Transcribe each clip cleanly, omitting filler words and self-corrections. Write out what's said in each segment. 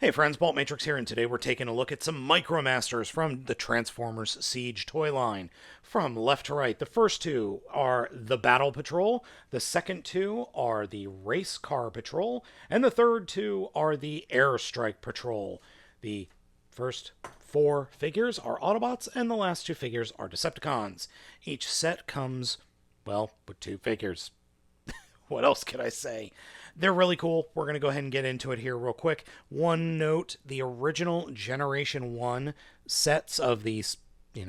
Hey friends, Baltmatrix here, and today we're taking a look at some Micromasters from the Transformers Siege toy line. From left to right, the first two are the Battle Patrol, the second two are the Race Car Patrol, and the third two are the Airstrike Patrol. The first four figures are Autobots, and the last two figures are Decepticons. Each set comes, well, with two figures. What else could I say? They're really cool. We're going to go ahead and get into it here real quick. One note, the original Generation 1 sets of these,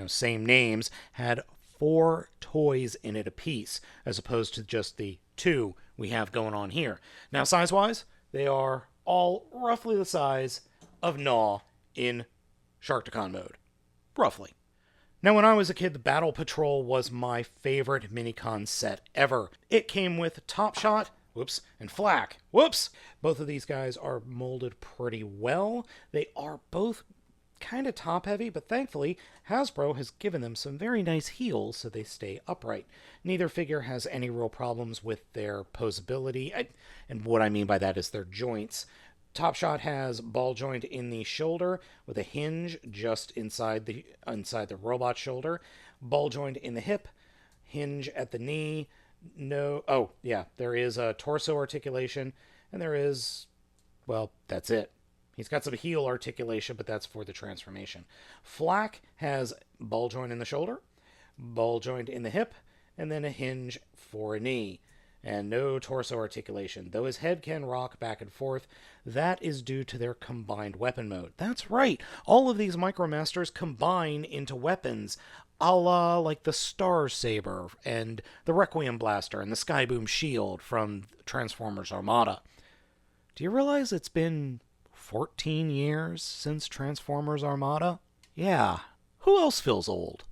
same names had 4 toys in it apiece, as opposed to just the 2 we have going on here. Now, size-wise, they are all roughly the size of Gnaw in Sharkticon mode. Roughly. Now, when I was a kid, the Battle Patrol was my favorite Minicon set ever. It came with Top Shot, whoops, and Flak, whoops. Both of these guys are molded pretty well. They are both kind of top-heavy, but thankfully, Hasbro has given them some very nice heels so they stay upright. Neither figure has any real problems with their posability, and what I mean by that is their joints. Top Shot has ball joint in the shoulder with a hinge just inside the robot shoulder. Ball joint in the hip, hinge at the knee. There is a torso articulation, and there is, well, that's it. He's got some heel articulation, but that's for the transformation. Flak has ball joint in the shoulder, ball joint in the hip, and then a hinge for a knee. And no torso articulation. Though his head can rock back and forth, that is due to their combined weapon mode. That's right, all of these Micromasters combine into weapons, a la like the Star Saber and the Requiem Blaster and the Skyboom Shield from Transformers Armada. Do you realize it's been 14 years since Transformers Armada? Yeah, who else feels old?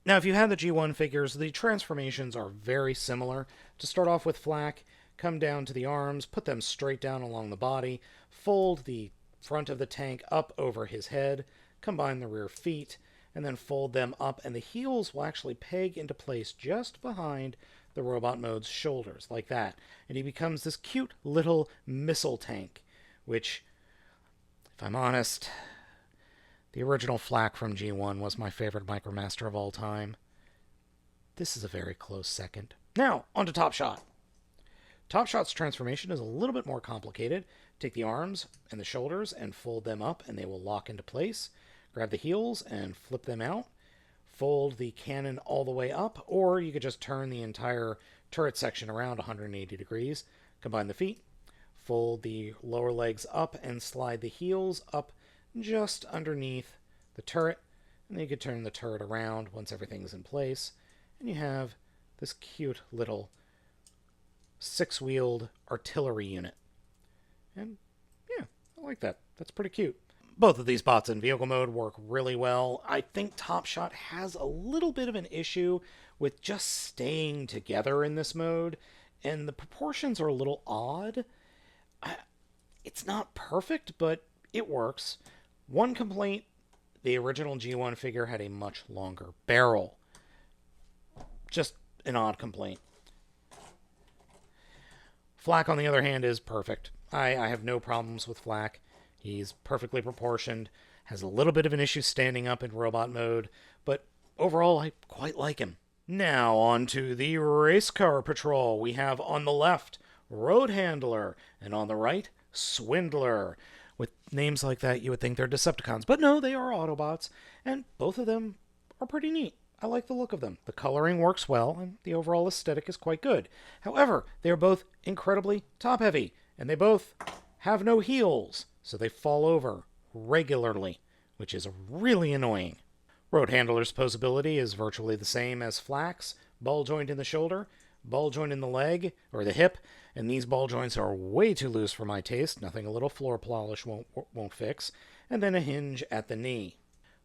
Now, if you have the G1 figures, the transformations are very similar. To start off with Flak, come down to the arms, put them straight down along the body, fold the front of the tank up over his head, combine the rear feet, and then fold them up, and the heels will actually peg into place just behind the robot mode's shoulders, like that. And he becomes this cute little missile tank, which, if I'm honest, the original Flak from G1 was my favorite Micromaster of all time. This is a very close second. Now, on to Top Shot. Top Shot's transformation is a little bit more complicated. Take the arms and the shoulders and fold them up, and they will lock into place. Grab the heels and flip them out. Fold the cannon all the way up, or you could just turn the entire turret section around 180 degrees. Combine the feet. Fold the lower legs up and slide the heels up just underneath the turret, and then you could turn the turret around once everything's in place, and you have this cute little 6-wheeled artillery unit. And yeah, I like that. That's pretty cute. Both of these bots in vehicle mode work really well. I think Top Shot has a little bit of an issue with just staying together in this mode, and the proportions are a little odd. It's not perfect, but it works. One complaint, the original G1 figure had a much longer barrel. Just an odd complaint. Flak, on the other hand, is perfect. I have no problems with Flak. He's perfectly proportioned, has a little bit of an issue standing up in robot mode, but overall I quite like him. Now on to the Race Car Patrol. We have on the left, Road Handler, and on the right, Swindler. With names like that, you would think they're Decepticons, but no, they are Autobots, and both of them are pretty neat. I like the look of them. The coloring works well, and the overall aesthetic is quite good. However, they are both incredibly top-heavy, and they both have no heels, so they fall over regularly, which is really annoying. Road Handler's posability is virtually the same as Flak's. Ball joint in the shoulder, ball joint in the leg, or the hip, and these ball joints are way too loose for my taste. Nothing a little floor polish won't fix. And then a hinge at the knee.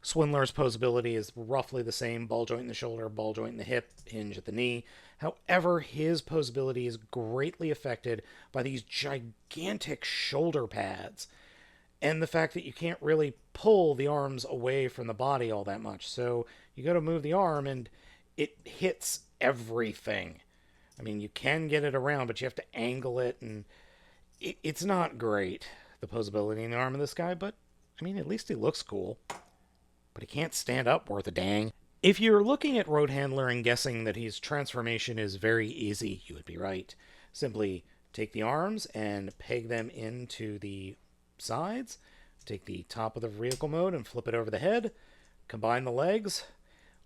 Swindler's posability is roughly the same. Ball joint in the shoulder, ball joint in the hip, hinge at the knee. However, his posability is greatly affected by these gigantic shoulder pads, and the fact that you can't really pull the arms away from the body all that much. So you go to move the arm, and it hits everything. I mean, you can get it around, but you have to angle it, and it's not great. the posability in the arm of this guy, but, I mean, at least he looks cool. But he can't stand up worth a dang. If you're looking at Road Handler and guessing that his transformation is very easy, you would be right. Simply take the arms and peg them into the sides, take the top of the vehicle mode and flip it over the head, combine the legs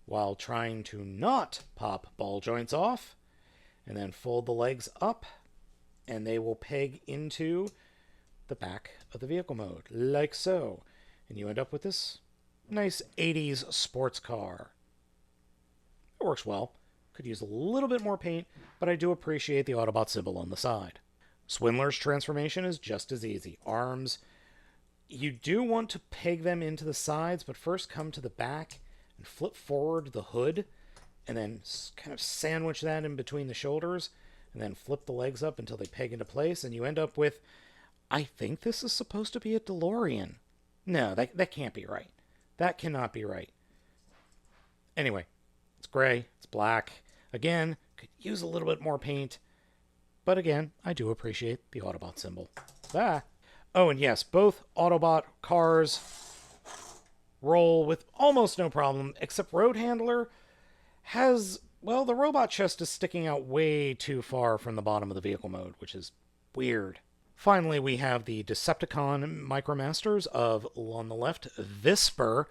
while trying to not pop ball joints off, and then fold the legs up, and they will peg into the back of the vehicle mode, like so. And you end up with this nice 80s sports car. It works well. Could use a little bit more paint, but I do appreciate the Autobot symbol on the side. Swindler's transformation is just as easy. Arms, you do want to peg them into the sides, but first come to the back and flip forward the hood, and then kind of sandwich that in between the shoulders, and then flip the legs up until they peg into place, and you end up with, I think this is supposed to be a DeLorean. No, that can't be right. That cannot be right. Anyway, it's gray, it's black. Again, could use a little bit more paint. But again, I do appreciate the Autobot symbol. Ah. Oh, and yes, both Autobot cars roll with almost no problem, except Road Handler has, well, the robot chest is sticking out way too far from the bottom of the vehicle mode, which is weird. Finally, we have the Decepticon Micromasters of, on the left, C.F.R.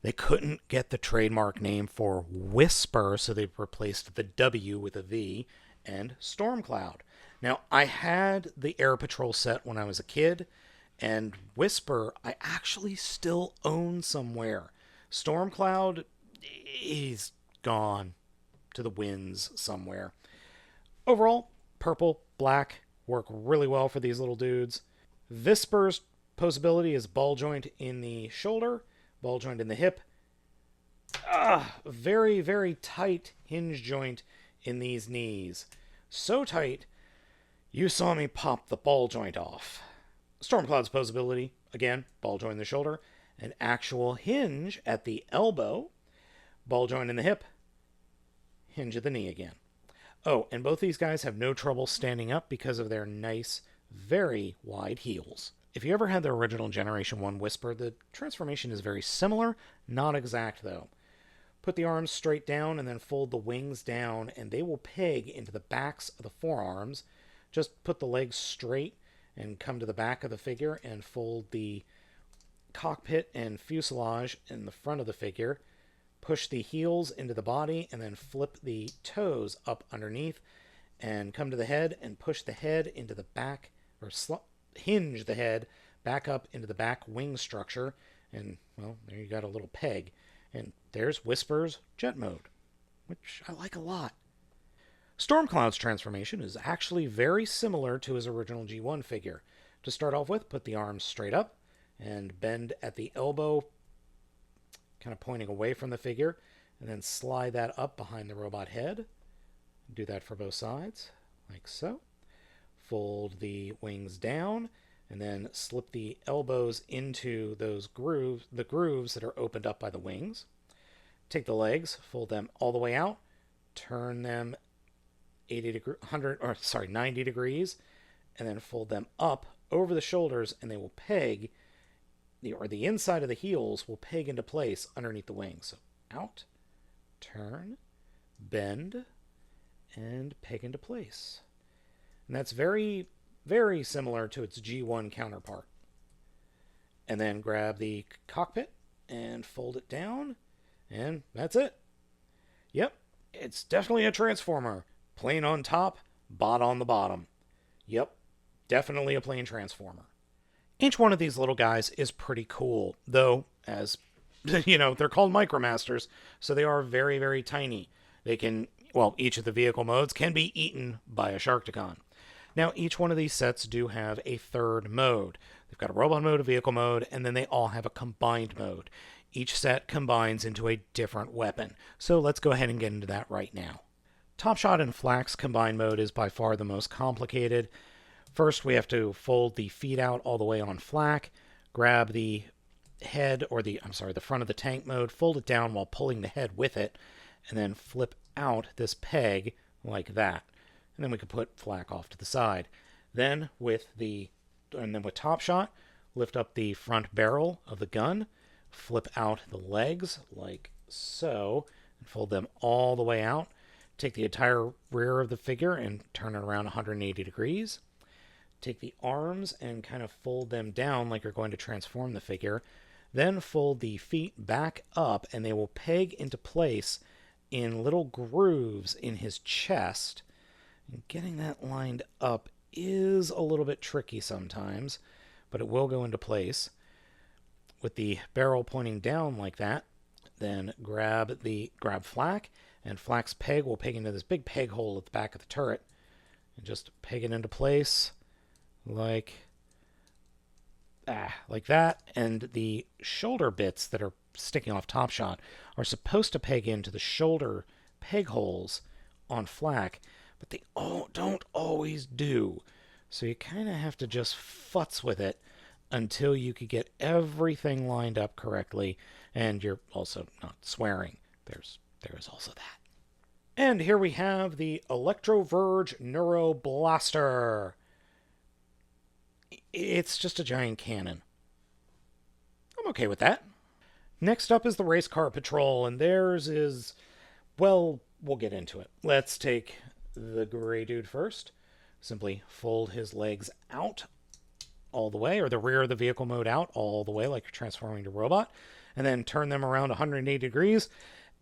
They couldn't get the trademark name for Whisper, so they replaced the W with a V, and Stormcloud. Now, I had the Air Patrol set when I was a kid, and Whisper I actually still own somewhere. Stormcloud is gone to the winds somewhere. Overall, purple, black, work really well for these little dudes. C.F.R's posability is ball joint in the shoulder, ball joint in the hip. Very, very tight hinge joint in these knees. So tight, you saw me pop the ball joint off. Stormcloud's posability, again, ball joint in the shoulder, an actual hinge at the elbow, ball joint in the hip, hinge at the knee again. Oh, and both these guys have no trouble standing up because of their nice, very wide heels. If you ever had the original Generation 1 Whisper, the transformation is very similar, not exact though. Put the arms straight down and then fold the wings down, and they will peg into the backs of the forearms. Just put the legs straight and come to the back of the figure and fold the cockpit and fuselage in the front of the figure. Push the heels into the body and then flip the toes up underneath and come to the head and push the head into the back, or hinge the head back up into the back wing structure. And, well, there you got a little peg. And there's Whisper's jet mode, which I like a lot. Stormcloud's transformation is actually very similar to his original G1 figure. To start off with, put the arms straight up and bend at the elbow, kind of pointing away from the figure, and then slide that up behind the robot head. Do that for both sides, like so. Fold the wings down, and then slip the elbows into those grooves, the grooves that are opened up by the wings. Take the legs, fold them all the way out, turn them 90 degrees, and then fold them up over the shoulders, and they will peg, or the inside of the heels will peg into place underneath the wings. So out, turn, bend, and peg into place. And that's very, very similar to its G1 counterpart. And then grab the cockpit and fold it down, and that's it. Yep, it's definitely a Transformer. Plane on top, bot on the bottom. Yep, definitely a plane Transformer. Each one of these little guys is pretty cool, though, as you know, they're called Micromasters, so they are very, very tiny. They can, well, each of the vehicle modes can be eaten by a Sharkticon. Now, each one of these sets do have a third mode. They've got a robot mode, a vehicle mode, and then they all have a combined mode. Each set combines into a different weapon. So let's go ahead and get into that right now. Top Shot and Flak's combined mode is by far the most complicated. First, we have to fold the feet out all the way on Flak, grab the head, or the front of the tank mode, fold it down while pulling the head with it, and then flip out this peg like that. And then we can put Flak off to the side. Then, with the and then with Top Shot, lift up the front barrel of the gun, flip out the legs like so, and fold them all the way out. Take the entire rear of the figure and turn it around 180 degrees. Take the arms and kind of fold them down like you're going to transform the figure. Then fold the feet back up and they will peg into place in little grooves in his chest. And getting that lined up is a little bit tricky sometimes, but it will go into place. With the barrel pointing down like that, then grab Flak, and Flak's peg will peg into this big peg hole at the back of the turret, and just peg it into place like that. And the shoulder bits that are sticking off Top Shot are supposed to peg into the shoulder peg holes on Flak, but they don't always do. So you kind of have to just futz with it until you could get everything lined up correctly, and you're also not swearing. There is also that. And here we have the Electroverge Neuroblaster. It's just a giant cannon. I'm okay with that. Next up is the Race Car Patrol, and theirs is, well, we'll get into it. Let's take the gray dude first. Simply fold his legs out all the way, or the rear of the vehicle mode out all the way like you're transforming to robot, and then turn them around 180 degrees,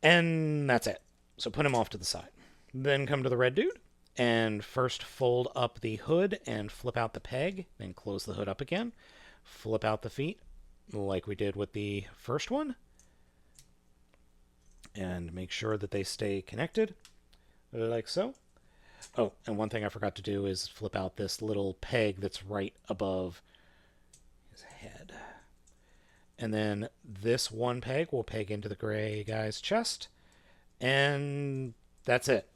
and that's it. So put him off to the side. Then come to the red dude, and first fold up the hood and flip out the peg, then close the hood up again, flip out the feet like we did with the first one, and make sure that they stay connected like so. Oh, and one thing I forgot to do is flip out this little peg that's right above his head. And then this one peg will peg into the gray guy's chest. And that's it.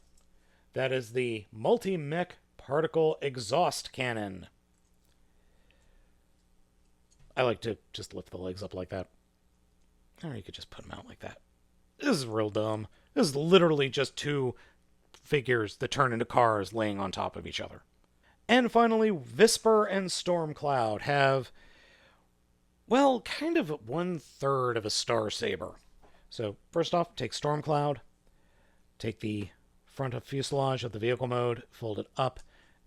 That is the Multi-Mech Particle Exhaust Cannon. I like to just lift the legs up like that. Or you could just put them out like that. This is real dumb. This is literally just two figures that turn into cars laying on top of each other. And finally, Visper and Stormcloud have, well, kind of 1/3 of a Star Saber. So first off, take Stormcloud, take the front of fuselage of the vehicle mode, fold it up,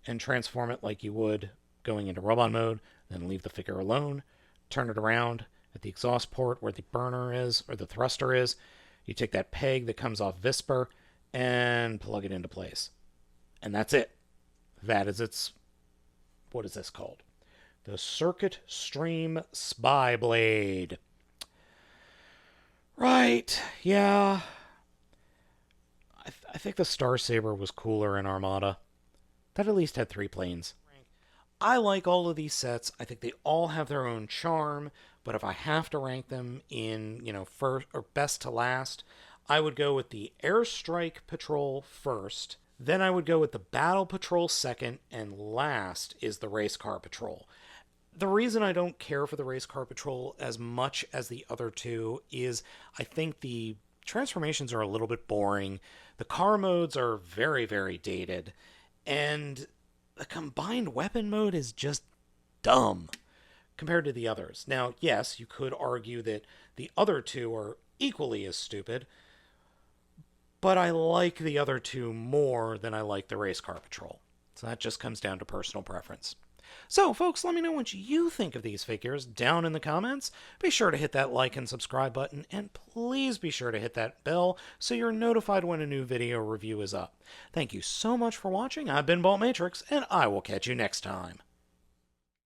and transform it like you would going into robot mode, then leave the figure alone, turn it around at the exhaust port where the burner is, or the thruster is. You take that peg that comes off Visper and plug it into place. And that's it. That is its, what is this called? The Circuit Stream Spy Blade. Right, yeah. I think the Star Saber was cooler in Armada. That at least had 3 planes. I like all of these sets. I think they all have their own charm, but if I have to rank them in, first or best to last, I would go with the Airstrike Patrol first, then I would go with the Battle Patrol second, and last is the Race Car Patrol. The reason I don't care for the Race Car Patrol as much as the other two is I think the transformations are a little bit boring, the car modes are very, very dated, and the combined weapon mode is just dumb compared to the others. Now, yes, you could argue that the other two are equally as stupid, but I like the other two more than I like the Race Car Patrol. So that just comes down to personal preference. So, folks, let me know what you think of these figures down in the comments. Be sure to hit that like and subscribe button, and please be sure to hit that bell so you're notified when a new video review is up. Thank you so much for watching. I've been Baltmatrix, and I will catch you next time.